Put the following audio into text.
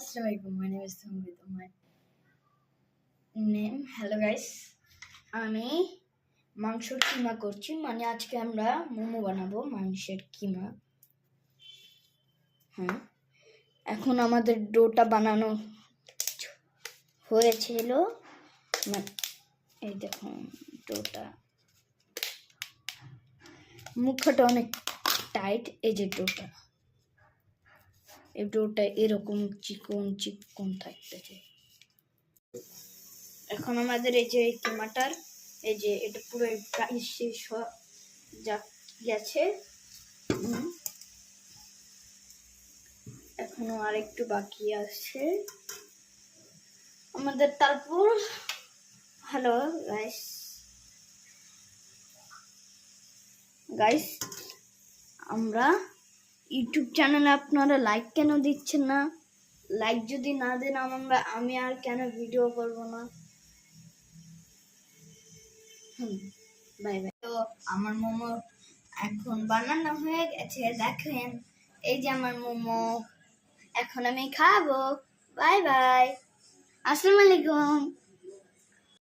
Assalamualaikum. My name is Samvit. My name. Hello guys. আমি মাংসের কিমা করছি, মানে আজকে আমরা মোমো বানাবো মাংসের কিমা। হ্যাঁ, এখন আমাদের ডোটা বানানো হয়েছিল। এই দেখুন ডোটা, মুখটা অনেক টাইট। এই যে ডোটা, এই ডোটা এরকম চিকন চিকন থাকতেছে। এখন আমাদের এই যে কিমাটার, এই যে এটা পুরো প্রায় শেষ গেছে, এখনো আরেকটু বাকি আছে আমাদের। তারপর হ্যালো গাইস, আমরা ইউটিউব চ্যানেলে আপনারা লাইক কেন দিচ্ছেন না? লাইক যদি না দেন আমি আর কেন ভিডিও করব না? Bye bye. তো আমার মোমো এখন বানানো হয়ে গেছে, দেখেন এই যে আমার মোমো, এখন আমি খাবো। বাই বাই, আসসালামু আলাইকুম।